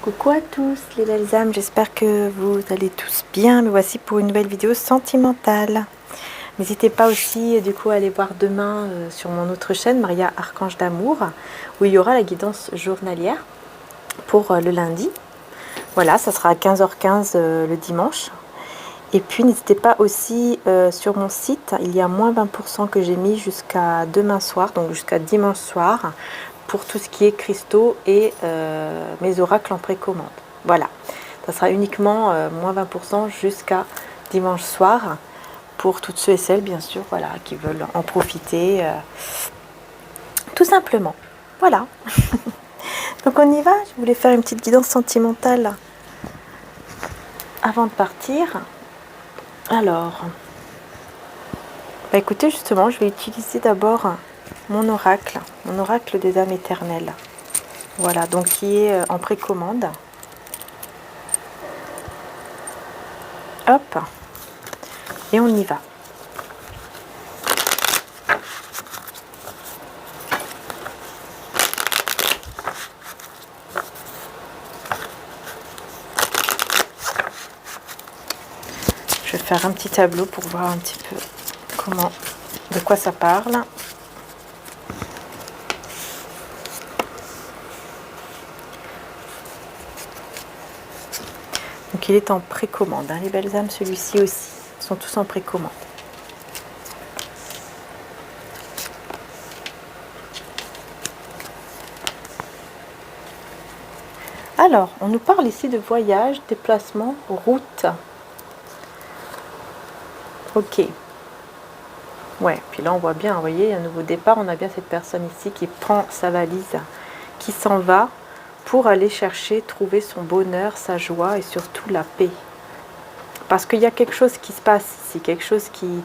Coucou à tous les belles âmes, j'espère que vous allez tous bien. Me voici pour une nouvelle vidéo sentimentale. N'hésitez pas aussi du coup à aller voir demain sur mon autre chaîne Maria Archange d'Amour, où il y aura la guidance journalière pour le lundi. Voilà, ça sera à 15h15 le dimanche. Et puis n'hésitez pas aussi sur mon site, il y a moins 20% que j'ai mis jusqu'à demain soir, donc jusqu'à dimanche soir, pour tout ce qui est cristaux et mes oracles en précommande. Voilà, ça sera uniquement moins 20% jusqu'à dimanche soir pour toutes ceux et celles, bien sûr, voilà, qui veulent en profiter, tout simplement. Voilà. Donc on y va. Je voulais faire une petite guidance sentimentale avant de partir. Alors, bah écoutez, justement, je vais utiliser d'abord mon oracle des âmes éternelles. Voilà, donc qui est en précommande. Hop, et on y va. Je vais faire un petit tableau pour voir un petit peu de quoi ça parle. Donc il est en précommande, hein, les belles âmes, celui-ci aussi. Ils sont tous en précommande. Alors, on nous parle ici de voyage, déplacement, route. Ok. Ouais, puis là on voit bien, vous voyez, un nouveau départ. On a bien cette personne ici qui prend sa valise, qui s'en va pour aller chercher, trouver son bonheur, sa joie et surtout la paix. Parce qu'il y a quelque chose qui se passe ici, quelque chose qui, vous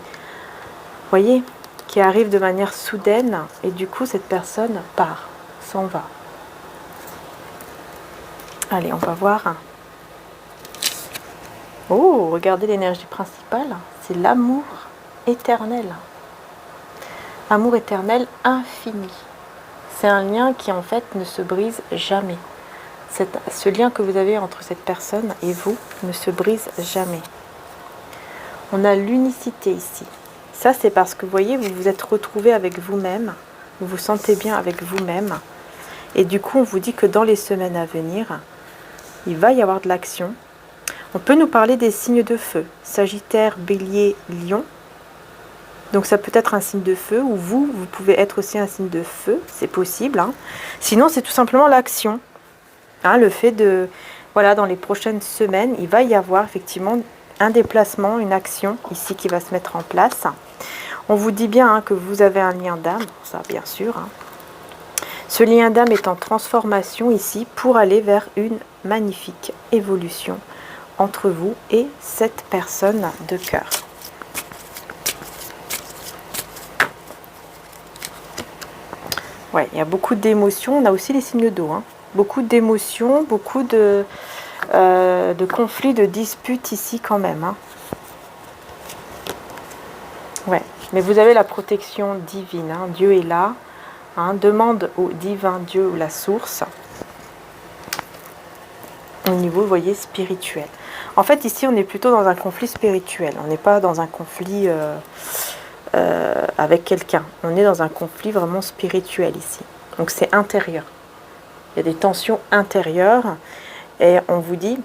voyez, qui arrive de manière soudaine et du coup cette personne part, s'en va. Allez, on va voir. Oh, regardez l'énergie principale, c'est l'amour éternel. Amour éternel infini. C'est un lien qui en fait ne se brise jamais. Ce lien que vous avez entre cette personne et vous ne se brise jamais. On a l'unicité ici. Ça, c'est parce que vous voyez, vous vous êtes retrouvé avec vous-même, vous vous sentez bien avec vous-même. Et du coup, on vous dit que dans les semaines à venir, il va y avoir de l'action. On peut nous parler des signes de feu. Sagittaire, Bélier, Lion. Donc ça peut être un signe de feu, ou vous pouvez être aussi un signe de feu, c'est possible. Hein. Sinon, c'est tout simplement l'action. Hein, le fait de, voilà, dans les prochaines semaines, il va y avoir effectivement un déplacement, une action ici qui va se mettre en place. On vous dit bien hein, que vous avez un lien d'âme, ça bien sûr. Hein. Ce lien d'âme est en transformation ici pour aller vers une magnifique évolution entre vous et cette personne de cœur. Ouais, il y a beaucoup d'émotions. On a aussi les signes d'eau. Hein. Beaucoup d'émotions, beaucoup de conflits, de disputes ici quand même. Hein. Ouais, mais vous avez la protection divine. Hein. Dieu est là. Hein. Demande au divin Dieu ou la source. Au niveau, vous voyez, spirituel. En fait, ici, on est plutôt dans un conflit spirituel. On n'est pas dans un conflit avec quelqu'un. On est dans un conflit vraiment spirituel ici. Donc, c'est intérieur. Il y a des tensions intérieures. Et on vous dit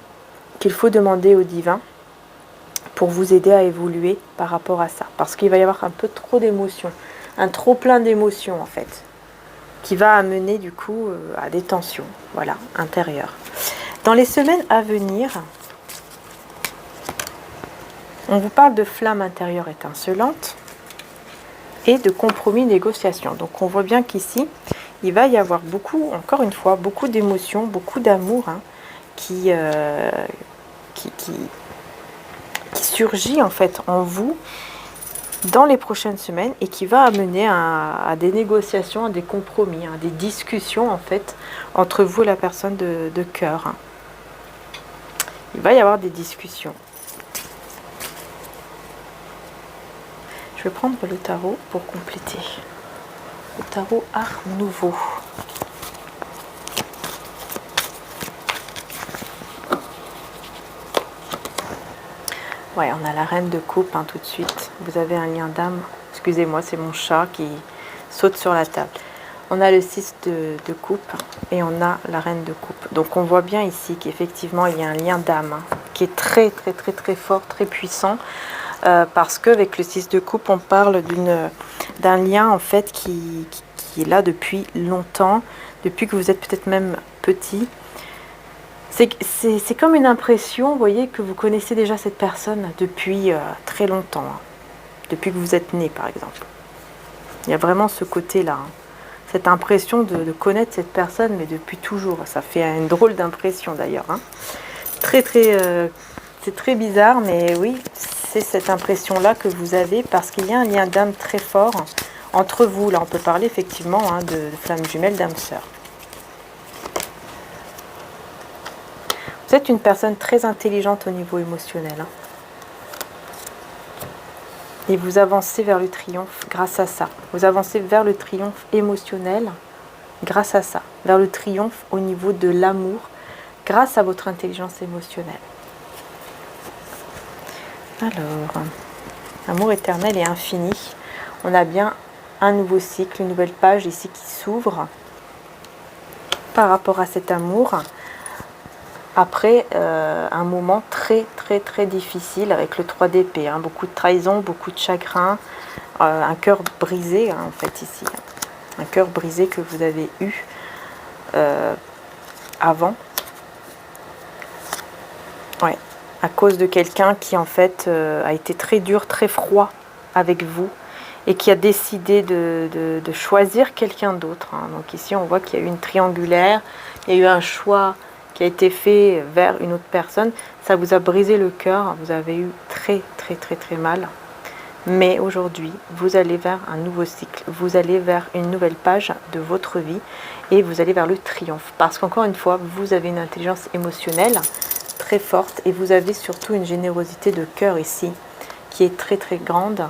qu'il faut demander au divin pour vous aider à évoluer par rapport à ça. Parce qu'il va y avoir un peu trop d'émotions. Un trop plein d'émotions, en fait. Qui va amener, du coup, à des tensions. Voilà, intérieures. Dans les semaines à venir, on vous parle de flamme intérieure étincelante et de compromis négociation. Donc on voit bien qu'ici, il va y avoir beaucoup, encore une fois, beaucoup d'émotions, beaucoup d'amour hein, qui surgit en fait en vous dans les prochaines semaines et qui va amener à des négociations, à des compromis, à des discussions en fait entre vous et la personne de cœur. Il va y avoir des discussions. Je vais prendre le tarot pour compléter. Le tarot Art Nouveau. Ouais, on a la reine de coupe tout de suite. Vous avez un lien d'âme. Excusez-moi, c'est mon chat qui saute sur la table. On a le 6 de coupe et on a la reine de coupe. Donc on voit bien ici qu'effectivement il y a un lien d'âme qui est très très très très fort, très puissant. Parce qu'avec le 6 de coupe, on parle d'un lien en fait qui est là depuis longtemps, depuis que vous êtes peut-être même petit. C'est comme une impression, vous voyez, que vous connaissez déjà cette personne depuis très longtemps, depuis que vous êtes né par exemple. Il y a vraiment ce côté-là, cette impression de connaître cette personne, mais depuis toujours. Ça fait une drôle d'impression d'ailleurs. C'est très bizarre, mais oui, c'est cette impression-là que vous avez parce qu'il y a un lien d'âme très fort entre vous. Là, on peut parler effectivement de flamme jumelle, d'âme sœur. Vous êtes une personne très intelligente au niveau émotionnel. Et vous avancez vers le triomphe grâce à ça. Vous avancez vers le triomphe émotionnel grâce à ça. Vers le triomphe au niveau de l'amour grâce à votre intelligence émotionnelle. Alors, amour éternel et infini. On a bien un nouveau cycle, une nouvelle page ici qui s'ouvre par rapport à cet amour. Après un moment très très très difficile avec le 3 d'épée, beaucoup de trahison, beaucoup de chagrin, un cœur brisé en fait ici, un cœur brisé que vous avez eu avant, ouais, à cause de quelqu'un qui en fait a été très dur, très froid avec vous et qui a décidé de choisir quelqu'un d'autre. Donc ici on voit qu'il y a eu une triangulaire, il y a eu un choix qui a été fait vers une autre personne, ça vous a brisé le cœur, vous avez eu très très très très mal. Mais aujourd'hui, vous allez vers un nouveau cycle, vous allez vers une nouvelle page de votre vie et vous allez vers le triomphe. Parce qu'encore une fois, vous avez une intelligence émotionnelle très forte et vous avez surtout une générosité de cœur ici qui est très très grande.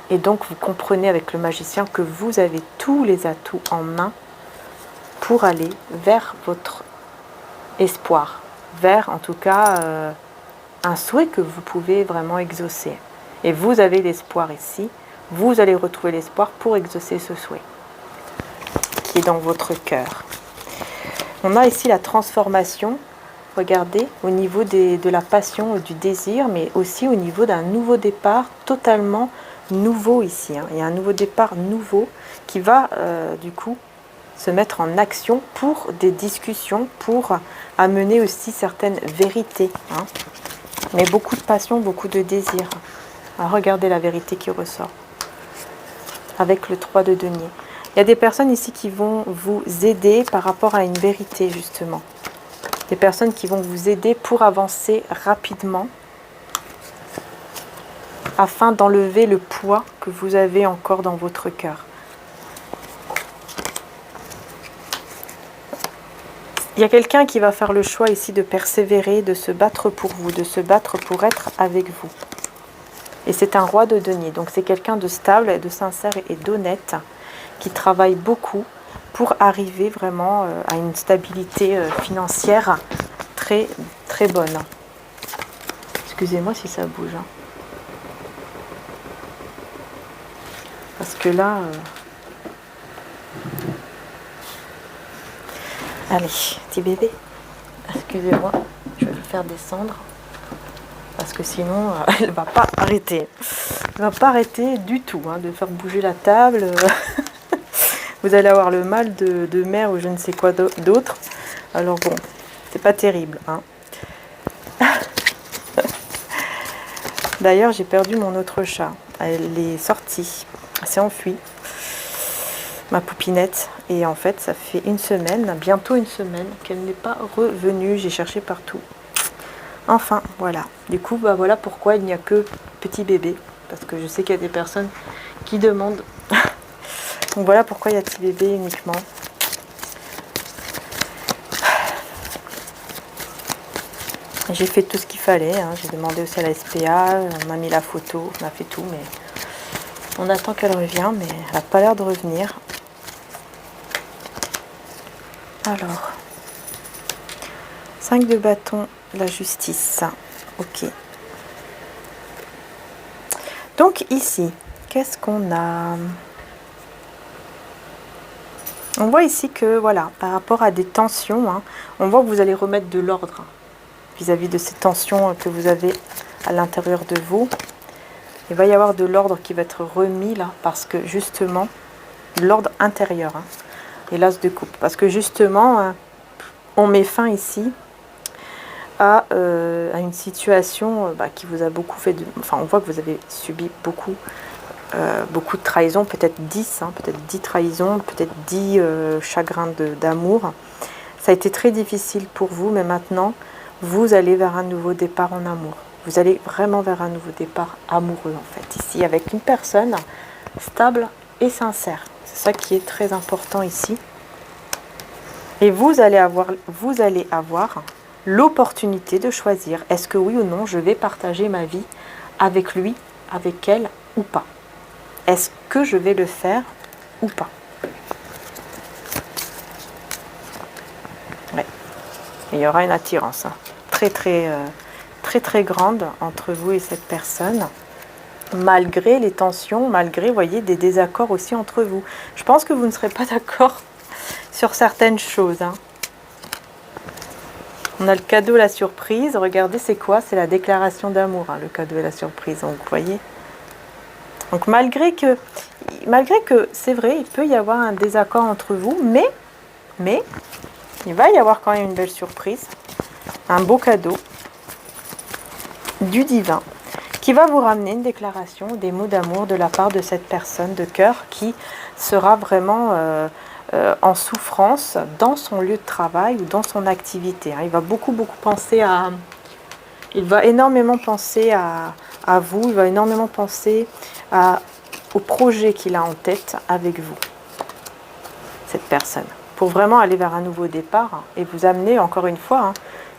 Et donc vous comprenez avec le magicien que vous avez tous les atouts en main pour aller vers votre espoir, vers en tout cas un souhait que vous pouvez vraiment exaucer. Et vous avez l'espoir ici, vous allez retrouver l'espoir pour exaucer ce souhait qui est dans votre cœur. On a ici la transformation, regardez, au niveau de la passion, du désir, mais aussi au niveau d'un nouveau départ totalement nouveau ici. Il y a un nouveau départ nouveau qui va du coup se mettre en action pour des discussions, pour amener aussi certaines vérités. Mais beaucoup de passion, beaucoup de désir. Alors regardez la vérité qui ressort. Avec le 3 de denier. Il y a des personnes ici qui vont vous aider par rapport à une vérité justement. Des personnes qui vont vous aider pour avancer rapidement afin d'enlever le poids que vous avez encore dans votre cœur. Il y a quelqu'un qui va faire le choix ici de persévérer, de se battre pour vous, de se battre pour être avec vous. Et c'est un roi de denier, donc c'est quelqu'un de stable, de sincère et d'honnête, qui travaille beaucoup pour arriver vraiment à une stabilité financière très très bonne. Excusez-moi si ça bouge. Parce que là... Allez, petit bébé, excusez-moi, je vais le faire descendre. Parce que sinon, elle ne va pas arrêter. Elle ne va pas arrêter du tout de faire bouger la table. Vous allez avoir le mal de mer ou je ne sais quoi d'autre. Alors bon, c'est pas terrible. D'ailleurs, j'ai perdu mon autre chat. Elle est sortie, elle s'est enfuie. Ma poupinette, et en fait ça fait une semaine, bientôt une semaine qu'elle n'est pas revenue, j'ai cherché partout. Enfin voilà, du coup voilà pourquoi il n'y a que petit bébé, parce que je sais qu'il y a des personnes qui demandent. Donc voilà pourquoi il y a petit bébé uniquement. J'ai fait tout ce qu'il fallait, j'ai demandé aussi à la SPA, on m'a mis la photo, on a fait tout, mais on attend qu'elle revienne, mais elle n'a pas l'air de revenir. Alors, 5 de bâton, la justice, ok. Donc ici, qu'est-ce qu'on a? On voit ici que, voilà, par rapport à des tensions, hein, on voit que vous allez remettre de l'ordre vis-à-vis de ces tensions que vous avez à l'intérieur de vous. Il va y avoir de l'ordre qui va être remis là, parce que justement, l'ordre intérieur, hein, et l'as de coupe. Parce que justement, on met fin ici à une situation qui vous a beaucoup fait de... Enfin, on voit que vous avez subi beaucoup de trahisons, peut-être 10, hein, peut-être 10 trahisons, peut-être 10 chagrins d'amour. Ça a été très difficile pour vous, mais maintenant, vous allez vers un nouveau départ en amour. Vous allez vraiment vers un nouveau départ amoureux, en fait, ici, avec une personne stable et sincère. C'est ça qui est très important ici. Et vous allez avoir l'opportunité de choisir, est-ce que oui ou non, je vais partager ma vie avec lui, avec elle ou pas. Est-ce que je vais le faire ou pas? Ouais. Il y aura une attirance très grande entre vous et cette personne, malgré les tensions, malgré, vous voyez, des désaccords aussi entre vous. Je pense que vous ne serez pas d'accord sur certaines choses. Hein. On a le cadeau, la surprise. Regardez, c'est quoi? C'est la déclaration d'amour, hein, le cadeau et la surprise. Donc, vous voyez. Donc, malgré que c'est vrai, il peut y avoir un désaccord entre vous, mais il va y avoir quand même une belle surprise, un beau cadeau du divin qui va vous ramener une déclaration, des mots d'amour de la part de cette personne de cœur qui sera vraiment en souffrance dans son lieu de travail ou dans son activité. Il va beaucoup penser à... Il va énormément penser à vous, il va énormément penser au projet qu'il a en tête avec vous, cette personne, pour vraiment aller vers un nouveau départ et vous amener encore une fois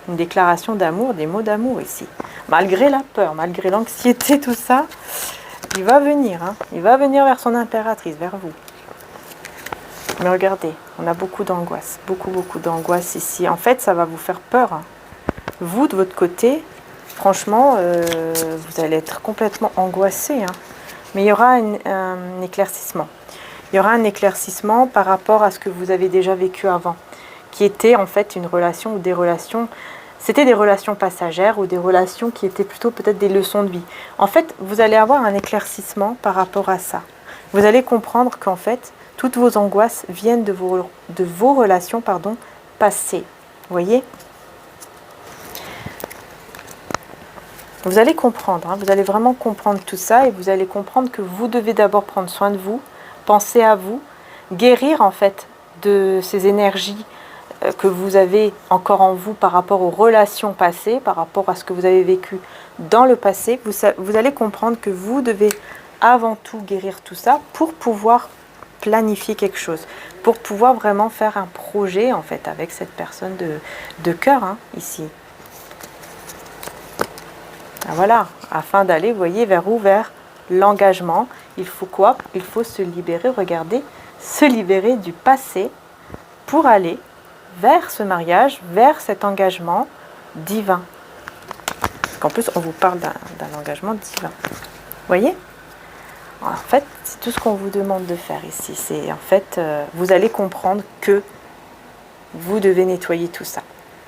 une déclaration d'amour, des mots d'amour ici. Malgré la peur, malgré l'anxiété, tout ça, il va venir vers son impératrice, vers vous. Mais regardez, on a beaucoup d'angoisse, beaucoup d'angoisse ici. En fait, ça va vous faire peur. Vous, de votre côté, franchement, vous allez être complètement angoissé. Mais il y aura un éclaircissement. Il y aura un éclaircissement par rapport à ce que vous avez déjà vécu avant, qui était en fait une relation ou des relations... C'était des relations passagères ou des relations qui étaient plutôt peut-être des leçons de vie. En fait, vous allez avoir un éclaircissement par rapport à ça. Vous allez comprendre qu'en fait, toutes vos angoisses viennent de vos relations passées. Vous voyez? Vous allez comprendre, vous allez vraiment comprendre tout ça et vous allez comprendre que vous devez d'abord prendre soin de vous, penser à vous, guérir en fait de ces énergies que vous avez encore en vous par rapport aux relations passées, par rapport à ce que vous avez vécu dans le passé. Vous allez comprendre que vous devez avant tout guérir tout ça pour pouvoir planifier quelque chose, pour pouvoir vraiment faire un projet en fait avec cette personne de cœur ici. Voilà, afin d'aller, vous voyez, vers où? Vers l'engagement. Il faut quoi? Il faut se libérer, regardez, se libérer du passé pour aller vers ce mariage, vers cet engagement divin. Parce qu'en plus, on vous parle d'un engagement divin. Vous voyez? En fait, c'est tout ce qu'on vous demande de faire ici. C'est en fait, vous allez comprendre que vous devez nettoyer tout ça.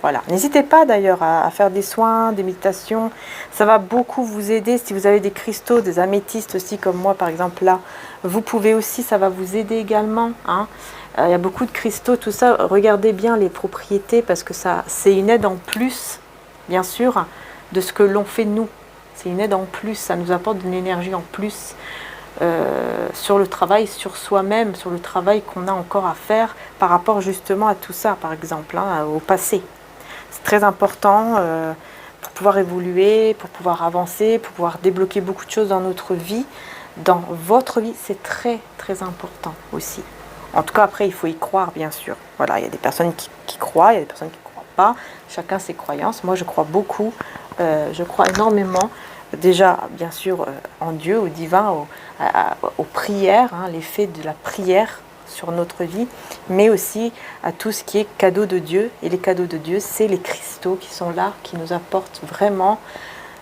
Voilà. N'hésitez pas d'ailleurs à faire des soins, des méditations. Ça va beaucoup vous aider. Si vous avez des cristaux, des améthystes aussi, comme moi par exemple là, vous pouvez aussi, ça va vous aider également. Il y a beaucoup de cristaux, tout ça. Regardez bien les propriétés parce que ça, c'est une aide en plus, bien sûr, de ce que l'on fait nous. C'est une aide en plus, ça nous apporte une énergie en plus sur le travail, sur soi-même, sur le travail qu'on a encore à faire par rapport justement à tout ça, par exemple, au passé. C'est très important pour pouvoir évoluer, pour pouvoir avancer, pour pouvoir débloquer beaucoup de choses dans notre vie, dans votre vie. C'est très important aussi. En tout cas, après, il faut y croire, bien sûr. Voilà, il y a des personnes qui croient, il y a des personnes qui ne croient pas. Chacun ses croyances. Moi, je crois beaucoup, je crois énormément, déjà, bien sûr, en Dieu, au divin, aux prières, l'effet de la prière sur notre vie, mais aussi à tout ce qui est cadeau de Dieu. Et les cadeaux de Dieu, c'est les cristaux qui sont là, qui nous apportent vraiment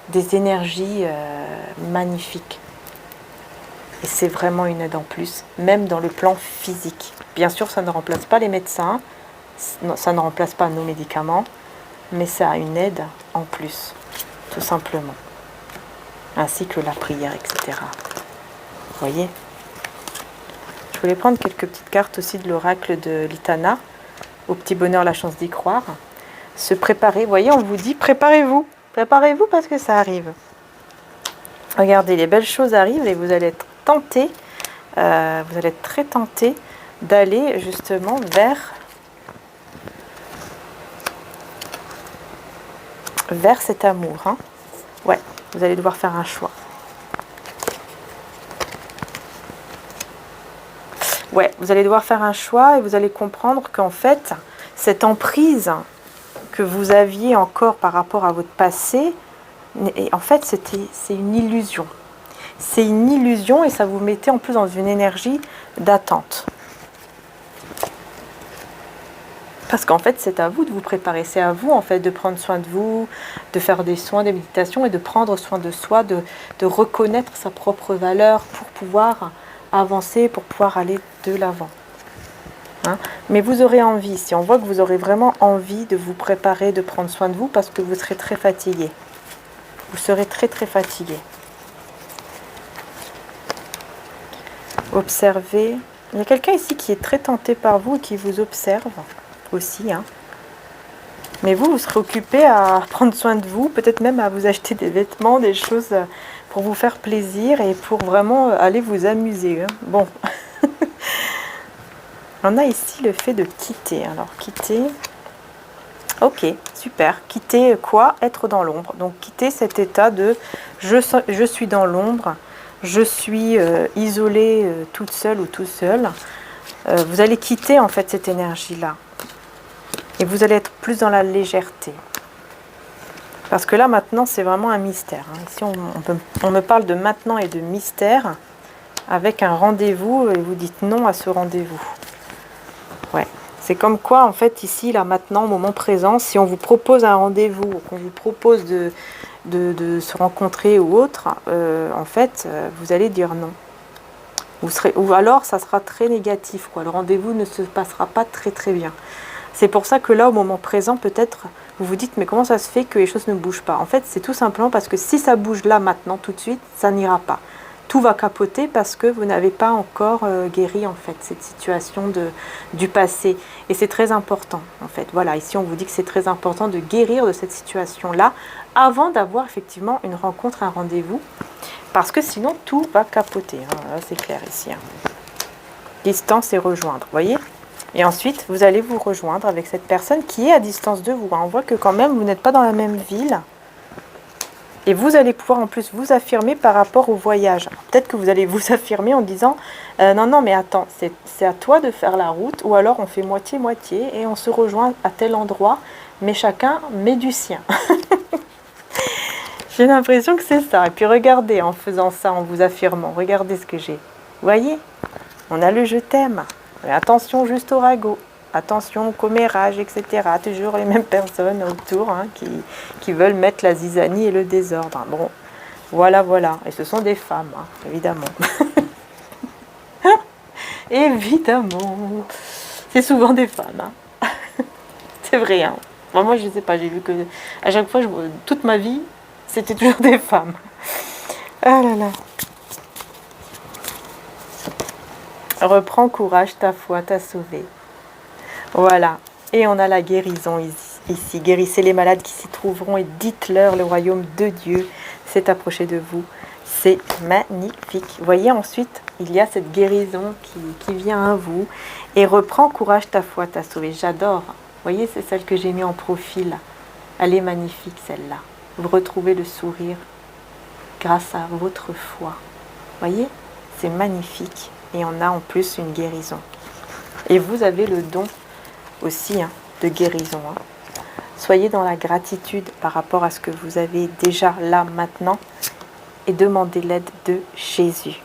des énergies magnifiques. Et c'est vraiment une aide en plus, même dans le plan physique. Bien sûr, ça ne remplace pas les médecins, ça ne remplace pas nos médicaments, mais ça a une aide en plus, tout simplement. Ainsi que la prière, etc. Vous voyez? Je voulais prendre quelques petites cartes aussi de l'oracle de l'Itana, au petit bonheur, la chance d'y croire. Se préparer, vous voyez, on vous dit préparez-vous. Préparez-vous parce que ça arrive. Regardez, les belles choses arrivent et vous allez être tenté, vous allez être très tenté d'aller justement vers cet amour. Hein. Ouais, vous allez devoir faire un choix. Ouais, vous allez devoir faire un choix et vous allez comprendre qu'en fait, cette emprise que vous aviez encore par rapport à votre passé, en fait, c'est une illusion. C'est une illusion et ça vous mettait en plus dans une énergie d'attente. Parce qu'en fait, c'est à vous de vous préparer. C'est à vous, en fait, de prendre soin de vous, de faire des soins, des méditations et de prendre soin de soi, de reconnaître sa propre valeur pour pouvoir avancer, pour pouvoir aller de l'avant. Hein? Mais vous aurez envie, si on voit que vous aurez vraiment envie de vous préparer, de prendre soin de vous, parce que vous serez très fatigué. Vous serez très très fatigué. Observez. Il y a quelqu'un ici qui est très tenté par vous et qui vous observe aussi. Hein. Mais vous serez occupé à prendre soin de vous, peut-être même à vous acheter des vêtements, des choses pour vous faire plaisir et pour vraiment aller vous amuser. Hein. Bon. On a ici le fait de quitter. Alors, quitter... Ok, super. Quitter quoi? Être dans l'ombre. Donc, quitter cet état de je suis dans l'ombre, je suis isolée toute seule ou tout seul. Vous allez quitter en fait cette énergie-là. Et vous allez être plus dans la légèreté. Parce que là, maintenant, c'est vraiment un mystère. Hein. Ici, on me parle de maintenant et de mystère avec un rendez-vous et vous dites non à ce rendez-vous. Ouais. C'est comme quoi, en fait, ici, là, maintenant, au moment présent, si on vous propose un rendez-vous, qu'on vous propose de se rencontrer ou autre, en fait, vous allez dire non. Ou alors, ça sera très négatif, quoi. Le rendez-vous ne se passera pas très, très bien. C'est pour ça que là, au moment présent, peut-être, vous vous dites, mais comment ça se fait que les choses ne bougent pas? En fait, c'est tout simplement parce que si ça bouge là, maintenant, tout de suite, ça n'ira pas. Tout va capoter parce que vous n'avez pas encore guéri en fait cette situation du passé. Et c'est très important en fait. Voilà, ici on vous dit que c'est très important de guérir de cette situation-là avant d'avoir effectivement une rencontre, un rendez-vous. Parce que sinon tout va capoter. Hein. C'est clair ici. Hein. Distance et rejoindre, vous voyez? Et ensuite vous allez vous rejoindre avec cette personne qui est à distance de vous. Hein. On voit que quand même vous n'êtes pas dans la même ville. Et vous allez pouvoir en plus vous affirmer par rapport au voyage. Peut-être que vous allez vous affirmer en disant non, non, mais attends, c'est à toi de faire la route, ou alors on fait moitié-moitié et on se rejoint à tel endroit, mais chacun met du sien. J'ai l'impression que c'est ça. Et puis regardez, en faisant ça, en vous affirmant, regardez ce que j'ai. Vous voyez? On a le je t'aime. Mais attention juste au ragot. Attention au commérage, etc. Toujours les mêmes personnes autour hein, qui veulent mettre la zizanie et le désordre. Bon, voilà, voilà. Et ce sont des femmes, hein, évidemment. Évidemment. C'est souvent des femmes. Hein. C'est vrai. Hein. Moi, je ne sais pas. J'ai vu que à chaque fois, toute ma vie, c'était toujours des femmes. Ah là là. Reprends courage, ta foi t'a sauvé. Voilà, et on a la guérison ici. Guérissez les malades qui s'y trouveront et dites-leur le royaume de Dieu s'est approché de vous. C'est magnifique. Vous voyez, ensuite, il y a cette guérison qui vient à vous. Et reprends courage, ta foi t'a sauvé. J'adore. Vous voyez, c'est celle que j'ai mis en profil. Elle est magnifique, celle-là. Vous retrouvez le sourire grâce à votre foi. Vous voyez, c'est magnifique. Et on a en plus une guérison. Et vous avez le don aussi hein, de guérison. Hein. Soyez dans la gratitude par rapport à ce que vous avez déjà là maintenant et demandez l'aide de Jésus.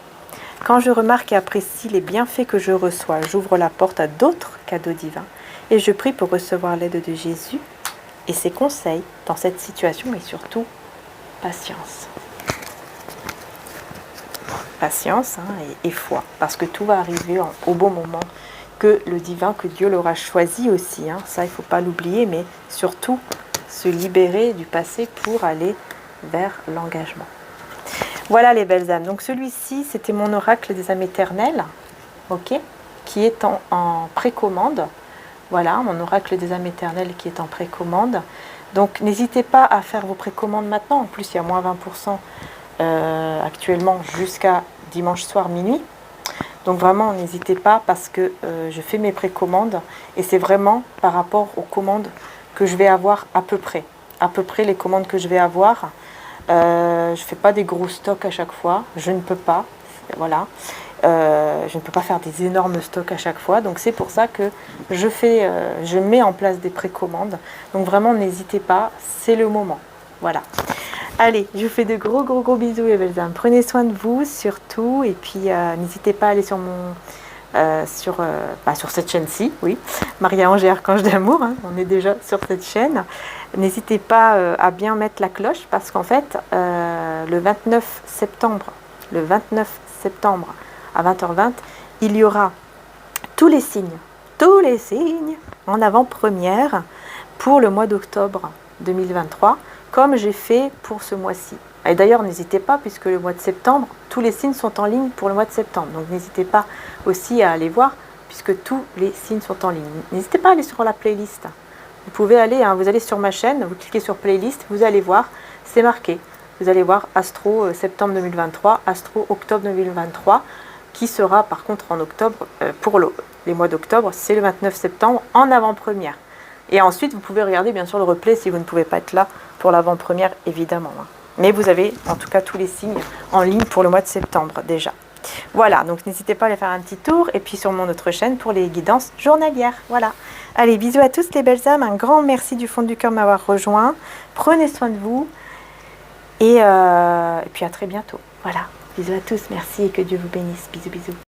Quand je remarque et apprécie les bienfaits que je reçois, j'ouvre la porte à d'autres cadeaux divins et je prie pour recevoir l'aide de Jésus et ses conseils dans cette situation et surtout patience. patience hein, et foi, parce que tout va arriver au bon moment, que le divin, que Dieu l'aura choisi aussi, hein, ça il ne faut pas l'oublier, mais surtout se libérer du passé pour aller vers l'engagement. Voilà les belles âmes, donc celui-ci c'était mon oracle des âmes éternelles, ok, qui est en précommande, voilà, mon oracle des âmes éternelles qui est en précommande, donc n'hésitez pas à faire vos précommandes maintenant, en plus il y a moins 20% actuellement jusqu'à dimanche soir minuit. Donc vraiment n'hésitez pas parce que je fais mes précommandes et c'est vraiment par rapport aux commandes que je vais avoir à peu près les commandes que je vais avoir. Je ne fais pas des gros stocks à chaque fois, je ne peux pas, voilà. Je ne peux pas faire des énormes stocks à chaque fois, donc c'est pour ça que je mets en place des précommandes. Donc vraiment n'hésitez pas, c'est le moment, voilà. Allez, je vous fais de gros bisous les belles âmes. Prenez soin de vous surtout. Et puis n'hésitez pas à aller sur sur cette chaîne-ci, oui. Maria-Ange et Archange d'amour, hein, on est déjà sur cette chaîne. N'hésitez pas à bien mettre la cloche parce qu'en fait, le 29 septembre à 20h20, il y aura tous les signes en avant-première pour le mois d'octobre 2023. Comme j'ai fait pour ce mois-ci. Et d'ailleurs, n'hésitez pas, puisque le mois de septembre, tous les signes sont en ligne pour le mois de septembre. Donc n'hésitez pas aussi à aller voir, puisque tous les signes sont en ligne. N'hésitez pas à aller sur la playlist. Vous pouvez aller, hein, vous allez sur ma chaîne, vous cliquez sur playlist, vous allez voir, c'est marqué. Vous allez voir Astro septembre 2023, Astro octobre 2023, qui sera par contre en octobre, pour les mois d'octobre, c'est le 29 septembre en avant-première. Et ensuite, vous pouvez regarder bien sûr le replay si vous ne pouvez pas être là pour l'avant-première, évidemment. Mais vous avez en tout cas tous les signes en ligne pour le mois de septembre déjà. Voilà, donc n'hésitez pas à aller faire un petit tour. Et puis sur mon autre chaîne pour les guidances journalières. Voilà. Allez, bisous à tous les belles âmes. Un grand merci du fond du cœur de m'avoir rejoint. Prenez soin de vous. Et puis à très bientôt. Voilà. Bisous à tous. Merci et que Dieu vous bénisse. Bisous, bisous.